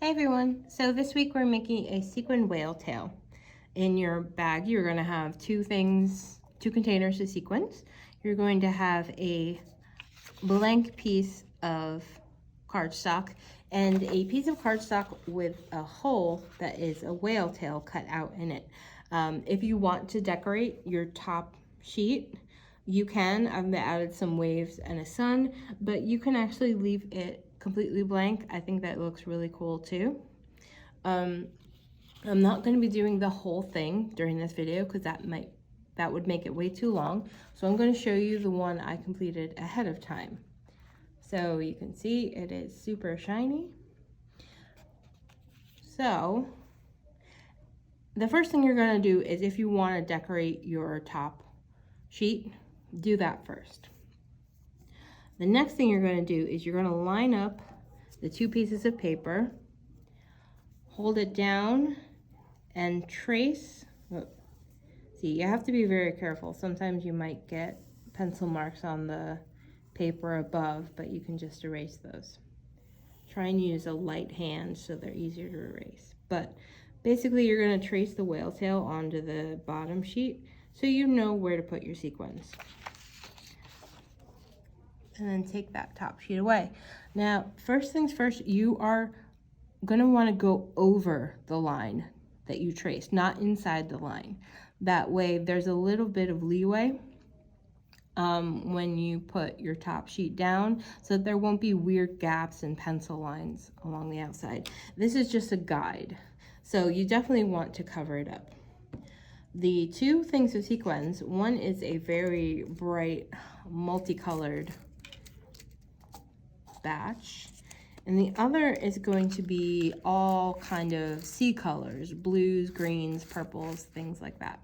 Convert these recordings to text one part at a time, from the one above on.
Hey everyone, so this week we're making a sequin whale tail. In your bag you're going to have two containers of sequins. You're going to have a blank piece of cardstock and a piece of cardstock with a hole that is a whale tail cut out in it. If you want to decorate your top sheet, you can. I've added some waves and a sun, but you can actually leave it completely blank. I think that looks really cool too. I'm not going to be doing the whole thing during this video because that would make it way too long. So I'm going to show you the one I completed ahead of time. So you can see it is super shiny. So the first thing you're going to do is, if you want to decorate your top sheet, do that first. The next thing you're going to do is you're going to line up the two pieces of paper, hold it down, and trace. See, you have to be very careful. Sometimes you might get pencil marks on the paper above, but you can just erase those. Try and use a light hand so they're easier to erase. But basically you're going to trace the whale tail onto the bottom sheet so you know where to put your sequins. And then take that top sheet away. Now, first things first, you are going to want to go over the line that you traced, not inside the line. That way there's a little bit of leeway when you put your top sheet down, so that there won't be weird gaps and pencil lines along the outside. This is just a guide, so you definitely want to cover it up. The two things with sequins, one is a very bright multicolored batch, and the other is going to be all kind of sea colors, blues, greens, purples, things like that.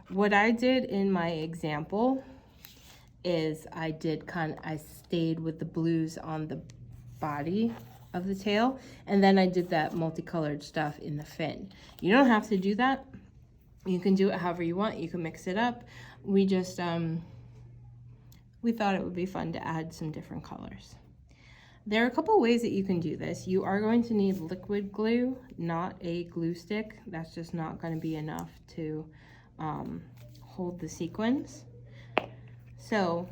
What I did in my example is I stayed with the blues on the body of the tail, and then I did that multicolored stuff in the fin. You don't have to do that. You can do it however you want. You can mix it up. We just we thought it would be fun to add some different colors. There are a couple ways that you can do this. You are going to need liquid glue, not a glue stick. That's just not going to be enough to hold the sequins. So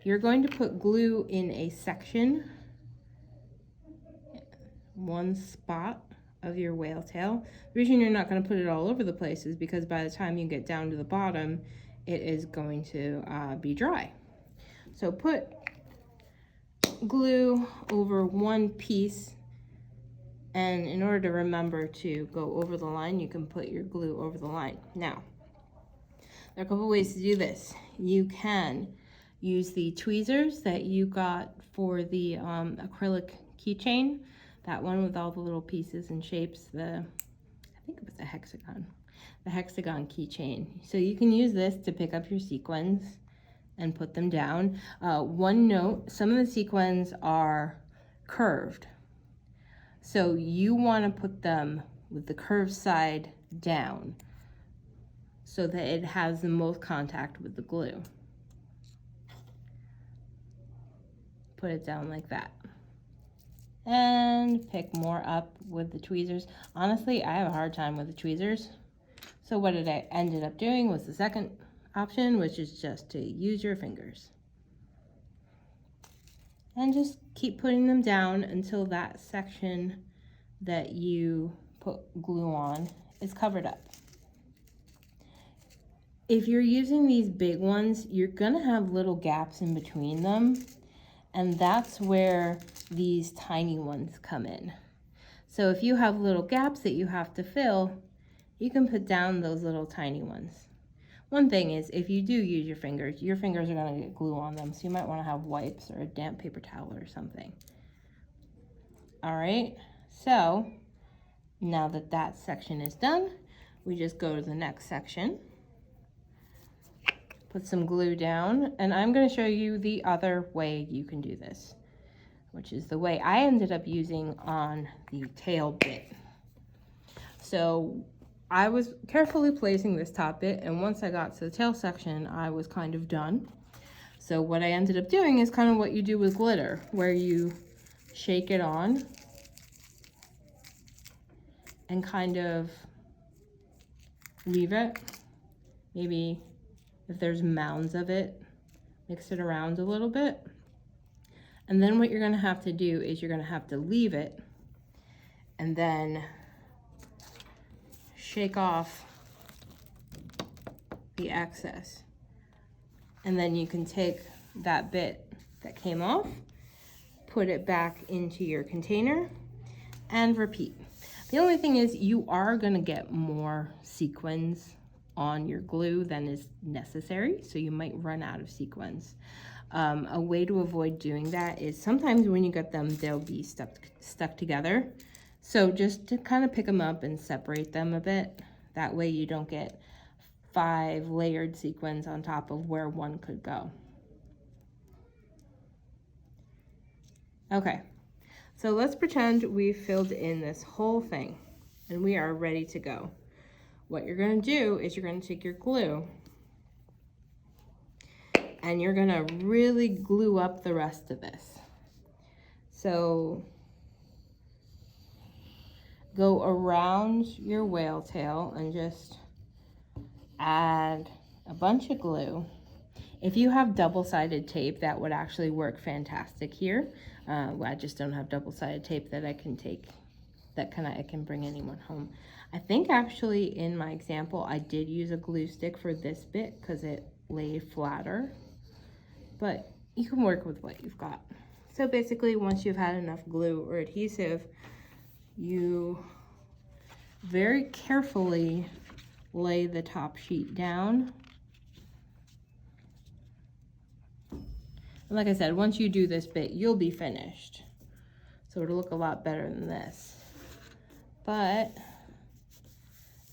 you're going to put glue in a section, one spot of your whale tail. The reason you're not going to put it all over the place is because by the time you get down to the bottom, it is going to be dry. So put glue over one piece, and in order to remember to go over the line, you can put your glue over the line. Now, there are a couple ways to do this. You can use the tweezers that you got for the acrylic keychain, that one with all the little pieces and shapes, I think it was the hexagon keychain. So you can use this to pick up your sequins and put them down. One note, some of the sequins are curved, so you want to put them with the curved side down so that it has the most contact with the glue. Put it down like that. And pick more up with the tweezers. Honestly, I have a hard time with the tweezers. So what I ended up doing was the second option, which is just to use your fingers. And just keep putting them down until that section that you put glue on is covered up. If you're using these big ones, you're gonna have little gaps in between them, and that's where these tiny ones come in. So if you have little gaps that you have to fill, you can put down those little tiny ones. One thing is, if you do use your fingers are going to get glue on them, so you might want to have wipes or a damp paper towel or something. All right, so now that that section is done, we just go to the next section. Put some glue down, and I'm going to show you the other way you can do this, which is the way I ended up using on the tail bit. So I was carefully placing this top bit, and once I got to the tail section, I was kind of done. So what I ended up doing is kind of what you do with glitter, where you shake it on and kind of leave it. Maybe if there's mounds of it, mix it around a little bit. And then what you're gonna have to do is you're gonna have to leave it and then shake off the excess. And then you can take that bit that came off, put it back into your container, and repeat. The only thing is you are gonna get more sequins on your glue than is necessary, so you might run out of sequins. A way to avoid doing that is sometimes when you get them, they'll be stuck together. So just to kind of pick them up and separate them a bit. That way you don't get 5 layered sequins on top of where one could go. Okay, so let's pretend we filled in this whole thing and we are ready to go. What you're gonna do is you're gonna take your glue and you're gonna really glue up the rest of this. So go around your whale tail and just add a bunch of glue. If you have double-sided tape, that would actually work fantastic here. I just don't have double-sided tape that I can take, that I can bring anyone home. I think actually in my example, I did use a glue stick for this bit because it laid flatter, but you can work with what you've got. So basically, once you've had enough glue or adhesive, you very carefully lay the top sheet down. And like I said, once you do this bit, you'll be finished. So it'll look a lot better than this. But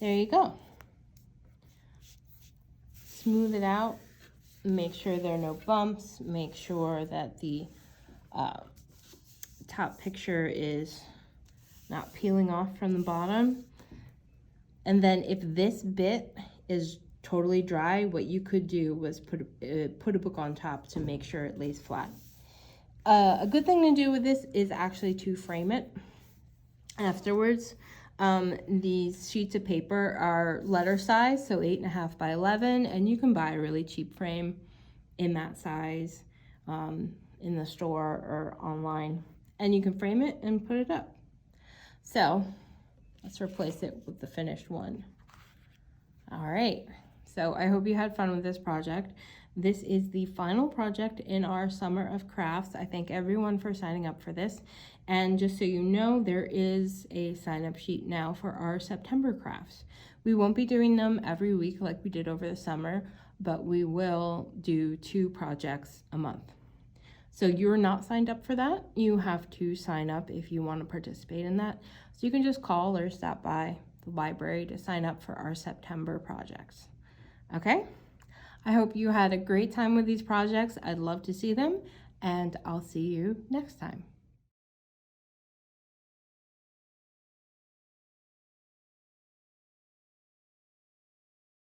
there you go. Smooth it out. Make sure there are no bumps. Make sure that the top picture is not peeling off from the bottom. And then if this bit is totally dry, what you could do was put a book on top to make sure it lays flat. A good thing to do with this is actually to frame it afterwards. These sheets of paper are letter size, so 8.5 by 11, and you can buy a really cheap frame in that size in the store or online, and you can frame it and put it up. So let's replace it with the finished one. All right, so I hope you had fun with this project. This is the final project in our Summer of Crafts. I thank everyone for signing up for this. And just so you know, there is a sign-up sheet now for our September crafts. We won't be doing them every week like we did over the summer, but we will do 2 projects a month. So you're not signed up for that. You have to sign up if you want to participate in that. So you can just call or stop by the library to sign up for our September projects. Okay? I hope you had a great time with these projects. I'd love to see them, and I'll see you next time.